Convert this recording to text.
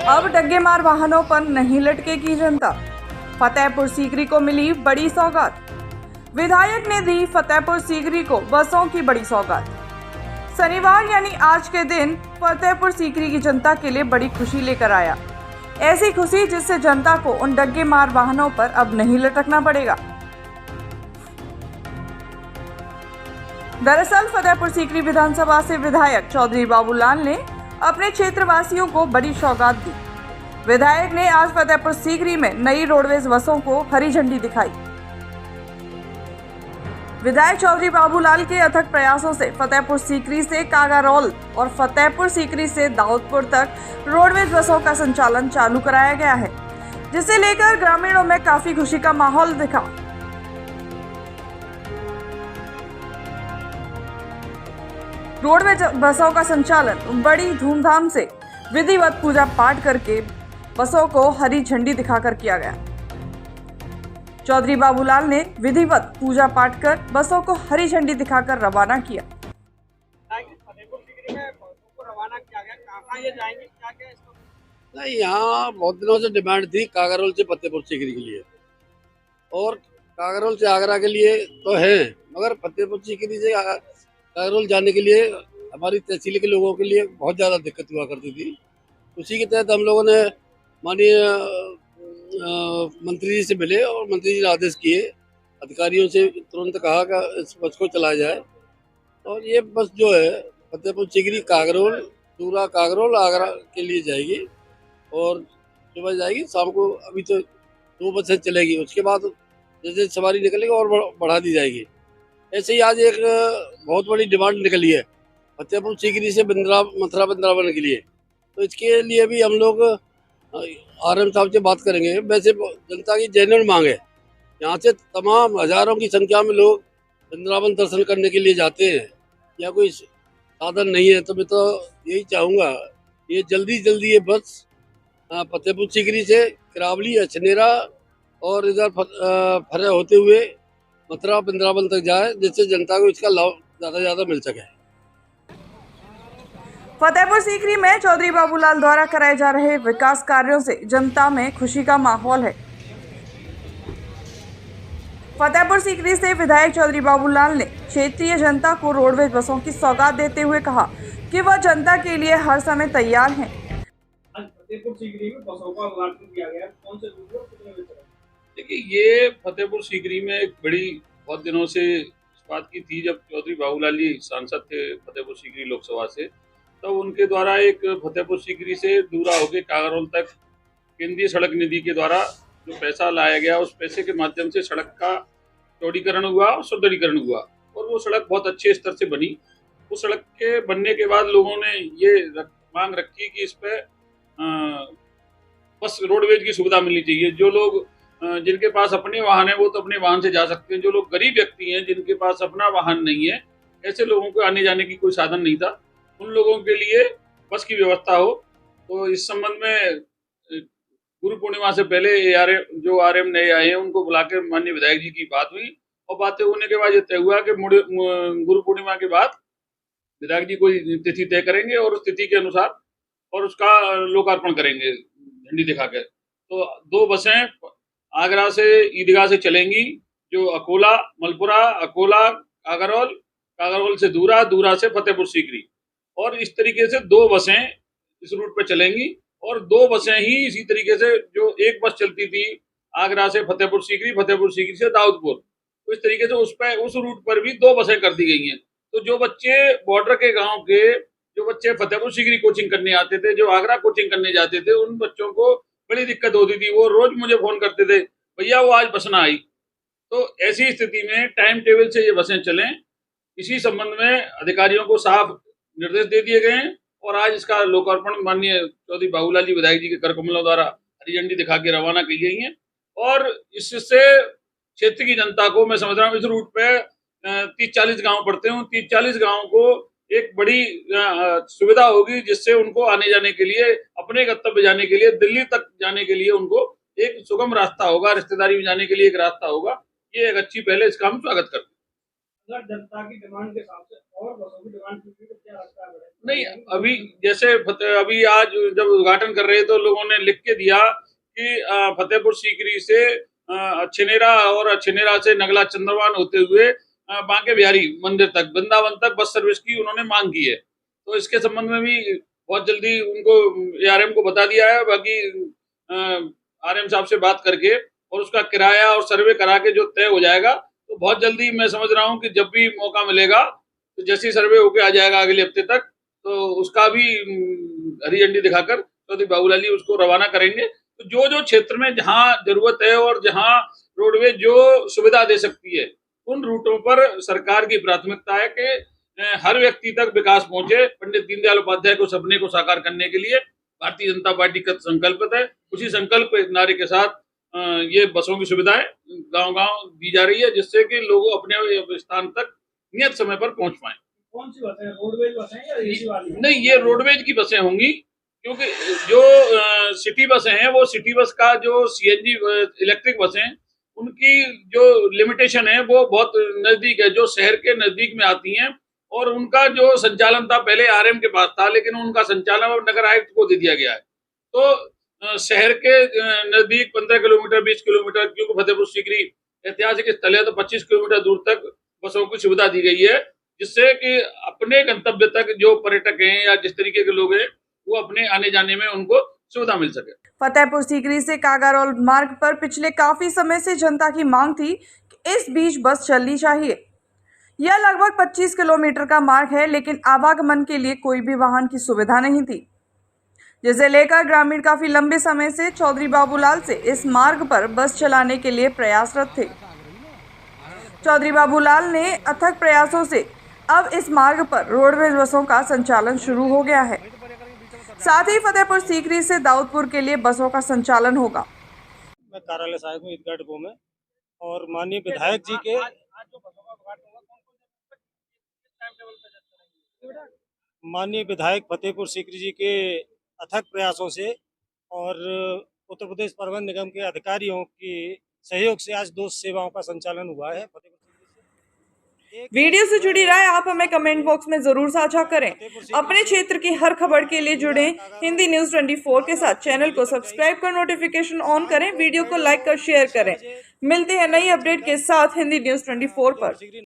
अब डग्गेमार वाहनों पर नहीं लटकेगी जनता। फतेहपुर सीकरी को मिली बड़ी सौगात। विधायक ने दी फतेहपुर सीकरी को बसों की बड़ी सौगात। शनिवार यानी आज के दिन फतेहपुर सीकरी की जनता के लिए बड़ी खुशी लेकर आया। ऐसी खुशी जिससे जनता को उन डग्गेमार वाहनों पर अब नहीं लटकना पड़ेगा। दरअसल फतेहपुर सीकरी विधानसभा से विधायक चौधरी बाबूलाल ने अपने क्षेत्रवासियों को बड़ी सौगात दी। विधायक ने आज फतेहपुर सीकरी में नई रोडवेज बसों को हरी झंडी दिखाई। विधायक चौधरी बाबूलाल के अथक प्रयासों से फतेहपुर सीकरी से कागारोल और फतेहपुर सीकरी से दाऊदपुर तक रोडवेज बसों का संचालन चालू कराया गया है, जिसे लेकर ग्रामीणों में काफी खुशी का माहौल दिखा। रोडवेज बसों का संचालन बड़ी धूमधाम से विधिवत पूजा पाठ करके बसों को हरी झंडी दिखाकर किया गया। चौधरी बाबूलाल ने विधिवत पूजा पाठ कर बसों को हरी झंडी दिखाकर रवाना किया। नहीं, यहाँ बहुत दिनों से डिमांड थी कागारोल से फतेहपुर सीकरी के लिए, और कागारोल से आगरा के लिए तो है, मगर फतेहपुर सीकरी से कागारोल जाने के लिए हमारी तहसील के लोगों के लिए बहुत ज़्यादा दिक्कत हुआ करती थी। उसी के तहत हम लोगों ने माननीय मंत्री जी से मिले और मंत्री जी ने आदेश किए, अधिकारियों से तुरंत कहा कि इस बस को चलाया जाए। और ये बस जो है फतेहपुर सीकरी कागारोल, दूरा कागारोल आगरा के लिए जाएगी और सुबह जाएगी, शाम को अभी तो 2 बसें चलेगी, उसके बाद जैसे सवारी निकलेगी और बढ़ा दी जाएगी। ऐसे ही आज एक बहुत बड़ी डिमांड निकली है फतेहपुर सीकरी से मथुरा वृंदावन के लिए, तो इसके लिए भी हम लोग RM साहब से बात करेंगे। वैसे जनता की जेन्युइन मांग है, यहाँ से तमाम हजारों की संख्या में लोग वृंदावन दर्शन करने के लिए जाते हैं, या कोई साधन नहीं है, तो मैं तो यही चाहूँगा ये जल्दी ये बस फतेहपुर सीकरी से किरावली, अछनेरा और इधर फरे होते हुए मथुरा वृंदावन तक जाए, जिससे जनता को इसका लाभ ज़्यादा मिल सके। फतेहपुर सीकरी में चौधरी बाबूलाल द्वारा कराए जा रहे विकास कार्यों से जनता में खुशी का माहौल है। फतेहपुर सीकरी से विधायक चौधरी बाबूलाल ने क्षेत्रीय जनता को रोडवेज बसों की सौगात देते हुए कहा कि वह जनता के लिए हर समय तैयार हैं। फतेहपुर सीकरी में बसों का उद्घाटन किया गया, कौन से रूट और कितने बजे? देखिए, ये फतेहपुर सीकरी में एक बड़ी बहुत दिनों से इस बात की थी, जब चौधरी बाबूलाल जी सांसद थे फतेहपुर सीकरी लोकसभा से, तब उनके द्वारा एक फतेहपुर सीकरी से दूरा होकर कागारोल तक केंद्रीय सड़क निधि के द्वारा जो पैसा लाया गया, उस पैसे के माध्यम से सड़क का चौड़ीकरण हुआ और सुदृढ़ीकरण हुआ, और वो सड़क बहुत अच्छे स्तर से बनी। उस सड़क के बनने के बाद लोगों ने ये मांग रखी कि इस पे बस रोडवेज की सुविधा मिलनी चाहिए। जो लोग जिनके पास अपने वाहन है वो तो अपने वाहन से जा सकते हैं, जो लोग गरीब व्यक्ति हैं जिनके पास अपना वाहन नहीं है, ऐसे लोगों को आने जाने की कोई साधन नहीं था, उन लोगों के लिए बस की व्यवस्था हो। तो इस संबंध में गुरु पूर्णिमा से पहले जो RM नए आए हैं उनको बुला के माननीय विधायक जी की बात हुई, और बातें होने के बाद ये तय हुआ कि गुरु पूर्णिमा के बाद विधायक जी कोई तिथि तय करेंगे और उस तिथि के अनुसार और उसका लोकार्पण करेंगे झंडी दिखाकर। तो 2 बसें आगरा से ईदगाह से चलेंगी, जो अकोला मलपुरा, अकोला कागारोल से दूरा से फतेहपुर सीकरी, और इस तरीके से 2 बसें इस रूट पर चलेंगी, और 2 बसें ही इसी तरीके से, जो एक बस चलती थी आगरा से फतेहपुर सीकरी से दाऊदपुर, तो इस तरीके से उस रूट पर भी 2 बसें कर दी गई हैं। तो जो बच्चे बॉर्डर के गांव के, जो बच्चे फतेहपुर सीकरी कोचिंग करने आते थे, जो आगरा कोचिंग करने जाते थे, उन बच्चों को बड़ी दिक्कत होती थी। वो रोज मुझे फोन करते थे, भैया वो आज बस ना आई। तो ऐसी स्थिति में टाइम टेबल से ये बसें चलें, इसी संबंध में अधिकारियों को साफ निर्देश दे दिए गए हैं, और आज इसका लोकार्पण माननीय चौधरी बाबूलाल जी विधायक जी के कर कमलों द्वारा हरी झंडी दिखा के रवाना की गई है। और इससे क्षेत्र की जनता को, मैं समझ रहा हूँ, इस रूट पे 30-40 गांव पड़ते हैं, 30-40 गांव को एक बड़ी सुविधा होगी, जिससे उनको आने जाने के लिए, अपने गंतव्य जाने के लिए, दिल्ली तक जाने के लिए उनको एक सुगम रास्ता होगा, रिश्तेदारी में जाने के लिए एक रास्ता होगा। ये एक अच्छी पहले, इसका हम स्वागत करते हैं। अगर जनता की डिमांड के हिसाब से और बसों की डिमांड की तो क्या लगता है? नहीं, अभी जैसे अभी आज जब उद्घाटन कर रहे तो लोगों ने लिख के दिया कि फतेहपुर सीकरी से छिनेरा और छिनेरा से नगला चंद्रवान होते हुए बांके बिहारी मंदिर तक, वृंदावन तक बस सर्विस की उन्होंने मांग की है। तो इसके संबंध में भी बहुत जल्दी उनको ARM को बता दिया है। बाकी RM साहब से बात करके और उसका किराया और सर्वे करा के जो तय हो जाएगा, तो बहुत जल्दी मैं समझ रहा हूँ कि जब भी मौका मिलेगा तो जैसे ही सर्वे होके आ जाएगा अगले हफ्ते तक, तो उसका भी हरी झंडी दिखाकर चौधरी बाबूलाल जी उसको रवाना करेंगे। तो जो क्षेत्र में जहाँ जरूरत है और जहाँ रोडवेज जो सुविधा दे सकती है, उन रूटों पर सरकार की प्राथमिकता है कि हर व्यक्ति तक विकास पहुंचे। पंडित दीनदयाल उपाध्याय को सपने को साकार करने के लिए भारतीय जनता पार्टी का संकल्प है। उसी संकल्प नारे के साथ ये बसों की सुविधाएं गांव-गांव दी जा रही है, जिससे कि लोग अपने स्थान तक नियत समय पर पहुंच पाए। कौन सी बसें, रोडवेज बसें या एसी वाली? नहीं, ये रोडवेज की बसें होंगी, क्योंकि जो सिटी बसें हैं वो सिटी बस का जो CNG इलेक्ट्रिक बसें, उनकी जो लिमिटेशन है वो बहुत नजदीक है, जो शहर के नजदीक में आती हैं, और उनका जो संचालन था पहले RM के पास था, लेकिन उनका संचालन अब नगर आयुक्त को दे दिया गया है। तो शहर के नजदीक 15 किलोमीटर 20 किलोमीटर, क्योंकि फतेहपुर सीकरी ऐतिहासिक स्थल है, तो 25 किलोमीटर दूर तक बसों की सुविधा दी गई है, जिससे कि अपने गंतव्य तक जो पर्यटक हैं या जिस तरीके के लोग हैं, वो अपने आने जाने में उनको सुविधा मिल सके। फतेहपुर सीकरी से कागारोल मार्ग पर पिछले काफी समय से जनता की मांग थी कि इस बीच बस चलनी चाहिए। यह लगभग 25 किलोमीटर का मार्ग है, लेकिन आवागमन के लिए कोई भी वाहन की सुविधा नहीं थी, जिसे लेकर ग्रामीण काफी लंबे समय से चौधरी बाबूलाल से इस मार्ग पर बस चलाने के लिए प्रयासरत थे। चौधरी बाबूलाल ने अथक प्रयासों से अब इस मार्ग पर रोडवेज बसों का संचालन शुरू हो गया है। साथ ही फतेहपुर सीकरी से दाऊदपुर के लिए बसों का संचालन होगा। मैं कार्यालय सहायक हूँ ईदगाह डिपो में, और माननीय विधायक जी के माननीय विधायक फतेहपुर सीकरी जी के अथक प्रयासों से और उत्तर प्रदेश परिवहन निगम के अधिकारियों के सहयोग से आज 2 सेवाओं का संचालन हुआ है फतेहपुर सीकरी से। वीडियो से जुड़ी राय आप हमें कमेंट बॉक्स में जरूर साझा करें। अपने क्षेत्र की हर खबर के लिए जुड़े हिंदी न्यूज 24 के साथ चैनल को सब्सक्राइब कर नोटिफिकेशन ऑन करें। वीडियो को लाइक कर शेयर करें। मिलते हैं नई अपडेट के साथ हिंदी न्यूज 24 पर।